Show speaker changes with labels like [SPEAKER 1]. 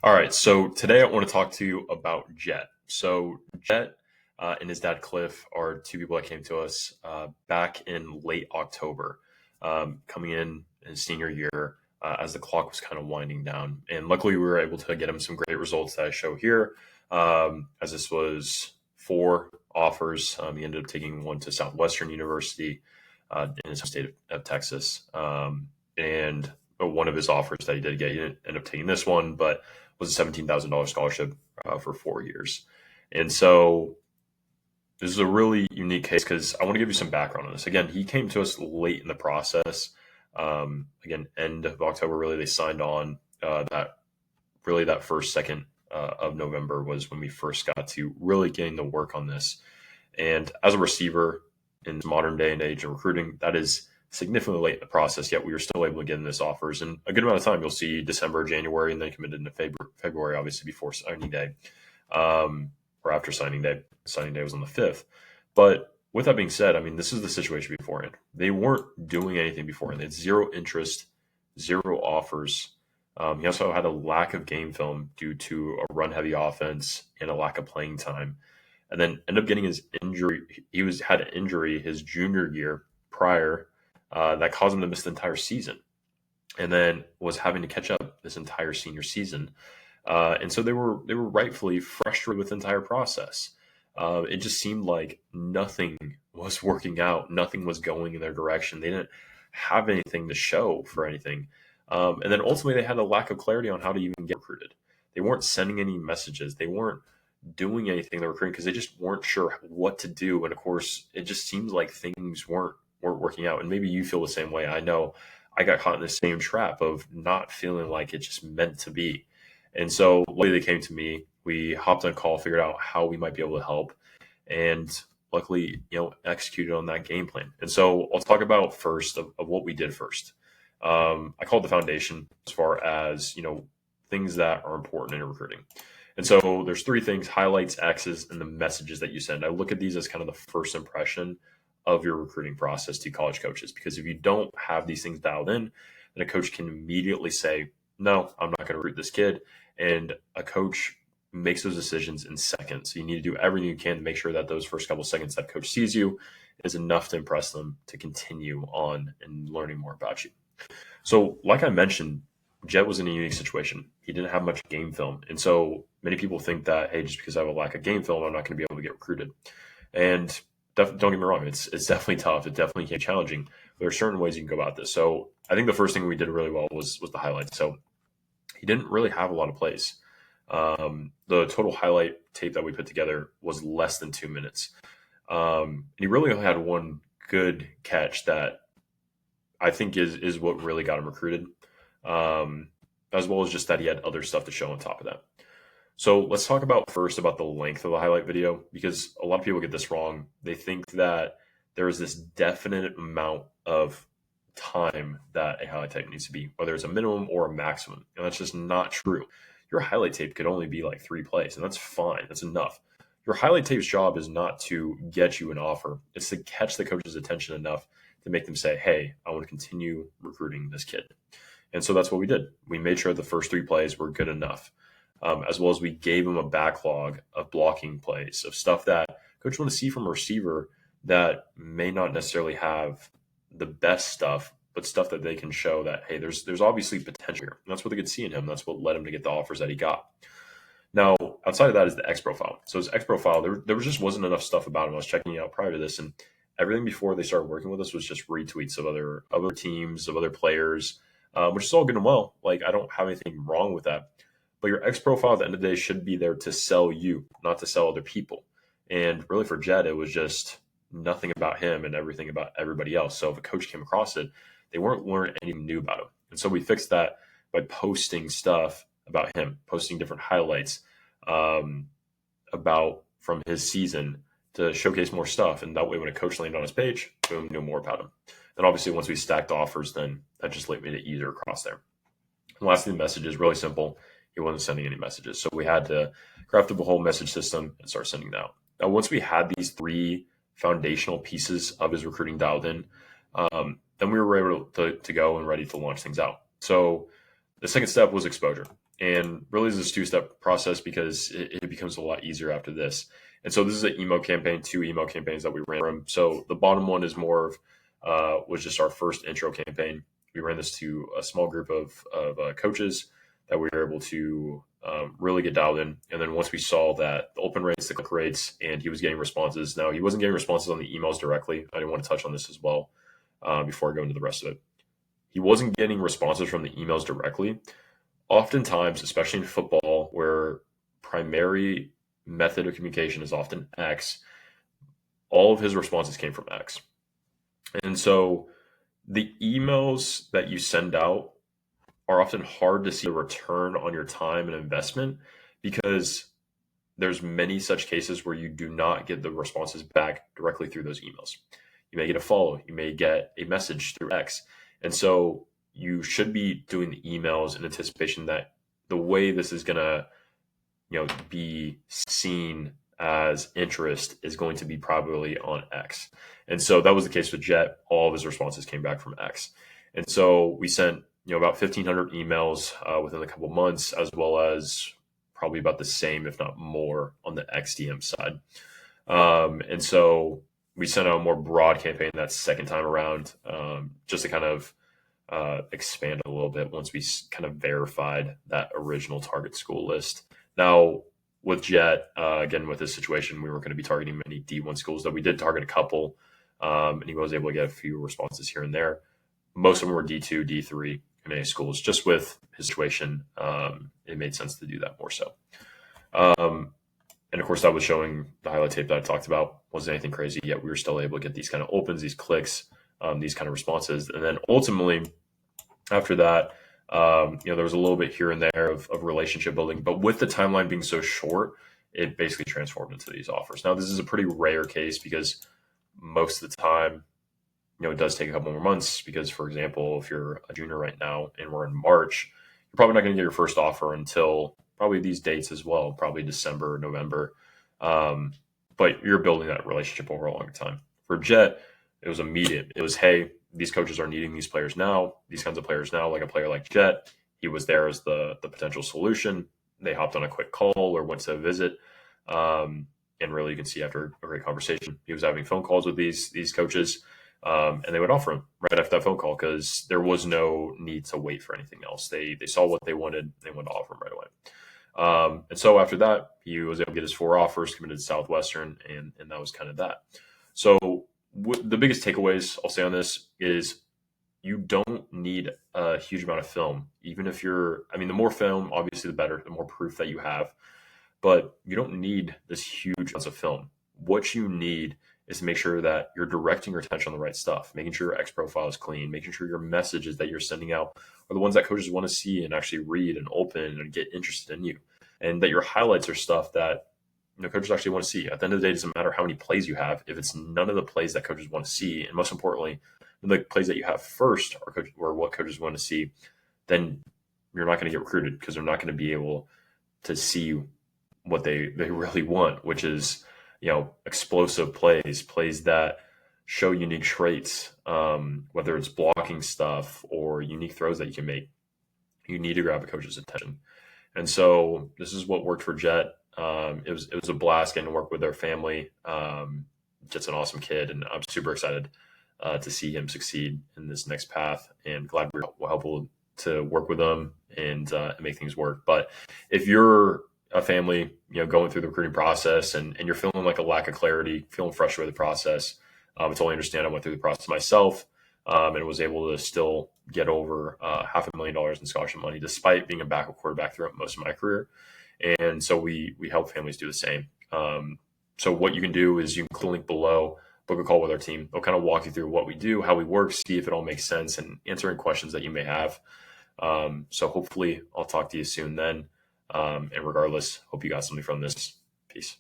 [SPEAKER 1] All right, so today I want to talk to you about Jet. So Jet and his dad Cliff are two people that came to us back in late October, coming in his senior year as the clock was kind of winding down. And luckily, we were able to get him some great results that I show here. As this was four offers, he ended up taking one to Southwestern University in his state of Texas, and one of his offers that he did get, he didn't end up taking this one, but was a $17,000 scholarship for 4 years. And so this is a really unique case because I want to give you some background on this. Again, he came to us late in the process. Again, end of October, really, they signed on that first, second of November was when we first got to really getting to work on this. And as a receiver in modern day and age of recruiting, that is significantly late in the process, yet we were still able to get in this offers. And a good amount of time, you'll see December, January, and then committed into February, obviously before signing day, or after signing day. Signing day was on the 5th. But with that being said, I mean, this is the situation beforehand. They weren't doing anything beforehand. They had zero interest, zero offers. He also had a lack of game film due to a run-heavy offense and a lack of playing time. And then ended up getting his injury. Had an injury his junior year prior, that caused him to miss the entire season, and then was having to catch up this entire senior season. And so they were rightfully frustrated with the entire process. It just seemed like nothing was working out. Nothing was going in their direction. They didn't have anything to show for anything. And then ultimately they had a lack of clarity on how to even get recruited. They weren't sending any messages. They weren't doing anything in the recruiting because they just weren't sure what to do. And of course, it just seems like things weren't working out. And maybe you feel the same way. I know I got caught in the same trap of not feeling like it just meant to be. And so luckily they came to me. We hopped on a call, figured out how we might be able to help, and luckily, executed on that game plan. And so I'll talk about first of what we did first. I call it the foundation as far as, things that are important in recruiting. And so there's three things: highlights, X's, and the messages that you send. I look at these as kind of the first impression of your recruiting process to college coaches, because if you don't have these things dialed in, then a coach can immediately say, no, I'm not going to recruit this kid. And a coach makes those decisions in seconds. So you need to do everything you can to make sure that those first couple seconds that coach sees you is enough to impress them to continue on and learning more about you. So like I mentioned, Jet was in a unique situation. He didn't have much game film. And so many people think that, hey, just because I have a lack of game film, I'm not going to be able to get recruited. And don't get me wrong, it's definitely tough. It definitely can be challenging. There are certain ways you can go about this. So I think the first thing we did really well was the highlights. So he didn't really have a lot of plays. The total highlight tape that we put together was less than 2 minutes. And he really only had one good catch that I think is what really got him recruited, as well as just that he had other stuff to show on top of that. So let's talk first about the length of the highlight video, because a lot of people get this wrong. They think that there is this definite amount of time that a highlight tape needs to be, whether it's a minimum or a maximum. And that's just not true. Your highlight tape could only be like 3 plays, and that's fine. That's enough. Your highlight tape's job is not to get you an offer. It's to catch the coach's attention enough to make them say, hey, I want to continue recruiting this kid. And so that's what we did. We made sure the first 3 plays were good enough, as well as we gave him a backlog of blocking plays, of stuff that coach want to see from a receiver that may not necessarily have the best stuff, but stuff that they can show that, hey, there's obviously potential here. And that's what they could see in him. That's what led him to get the offers that he got. Now, outside of that is the X profile. So his X profile, there just wasn't enough stuff about him. I was checking it out prior to this, and everything before they started working with us was just retweets of other teams, of other players, which is all good and well. Like, I don't have anything wrong with that. But your X profile at the end of the day should be there to sell you, not to sell other people. And really for Jed, it was just nothing about him and everything about everybody else. So if a coach came across it, they weren't learning anything new about him. And so we fixed that by posting stuff about him, posting different highlights about from his season to showcase more stuff. And that way, when a coach landed on his page, boom, knew more about him. And obviously, once we stacked offers, then that just made it easier across there. And lastly, the message is really simple. He wasn't sending any messages. So we had to craft up a whole message system and start sending it out. Now, once we had these 3 foundational pieces of his recruiting dialed in, then we were able to go and ready to launch things out. So the second step was exposure. And really, this is a two-step process because it becomes a lot easier after this. And so this is an email campaign, two email campaigns that we ran from. So the bottom one is more of was just our first intro campaign. We ran this to a small group of coaches that we were able to really get dialed in. And then once we saw that the open rates, the click rates, and he was getting responses. Now, he wasn't getting responses on the emails directly. I didn't want to touch on this as well before I go into the rest of it. He wasn't getting responses from the emails directly. Oftentimes, especially in football, where primary method of communication is often X, all of his responses came from X. And so the emails that you send out are often hard to see a return on your time and investment because there's many such cases where you do not get the responses back directly through those emails. You may get a follow, you may get a message through X. And so you should be doing the emails in anticipation that the way this is going to, be seen as interest is going to be probably on X. And so that was the case with Jet. All of his responses came back from X. And so we sent, about 1,500 emails within a couple of months, as well as probably about the same, if not more, on the XDM side. And so we sent out a more broad campaign that second time around, just to kind of expand a little bit once we kind of verified that original target school list. Now, with Jet, again, with this situation, we weren't going to be targeting many D1 schools, though we did target a couple, and he was able to get a few responses here and there. Most of them were D2, D3 MA schools. Just with his situation, it made sense to do that more so. And of course, that was showing the highlight tape that I talked about. Wasn't anything crazy, yet we were still able to get these kind of opens, these clicks, these kind of responses. And then ultimately, after that, there was a little bit here and there of relationship building. But with the timeline being so short, it basically transformed into these offers. Now, this is a pretty rare case because most of the time, it does take a couple more months because, for example, if you're a junior right now and we're in March, you're probably not going to get your first offer until probably these dates as well, probably December, November. But you're building that relationship over a long time. For Jet, it was immediate. It was, hey, these coaches are needing these players now, these kinds of players now, like a player like Jet. He was there as the potential solution. They hopped on a quick call or went to a visit. And really, you can see after a great conversation, he was having phone calls with these coaches. And they would offer him right after that phone call because there was no need to wait for anything else. They saw what they wanted. They wanted to offer him right away. And so after that, he was able to get his 4 offers, committed to Southwestern, and that was kind of that. So the biggest takeaways I'll say on this is you don't need a huge amount of film. Even if the more film, obviously, the better, the more proof that you have. But you don't need this huge amounts of film. What you need is to make sure that you're directing your attention on the right stuff, making sure your X profile is clean, making sure your messages that you're sending out are the ones that coaches want to see and actually read and open and get interested in you. And that your highlights are stuff that coaches actually want to see. At the end of the day, it doesn't matter how many plays you have. If it's none of the plays that coaches want to see, and most importantly, the plays that you have first are what coaches want to see, then you're not going to get recruited because they're not going to be able to see what they really want, which is explosive plays that show unique traits, whether it's blocking stuff or unique throws that you can make. You need to grab a coach's attention. And so this is what worked for Jet. It was a blast getting to work with their family. Jet's an awesome kid, and I'm super excited to see him succeed in this next path, and glad we were helpful to work with them and make things work. But if you're a family, going through the recruiting process and you're feeling like a lack of clarity, feeling frustrated with the process, I totally understand. I went through the process myself and was able to still get over $500,000 in scholarship money, despite being a backup quarterback throughout most of my career. And so we help families do the same. So what you can do is you can click the link below, book a call with our team. They'll kind of walk you through what we do, how we work, see if it all makes sense, and answering questions that you may have. So hopefully I'll talk to you soon then. And regardless, hope you got something from this. Peace.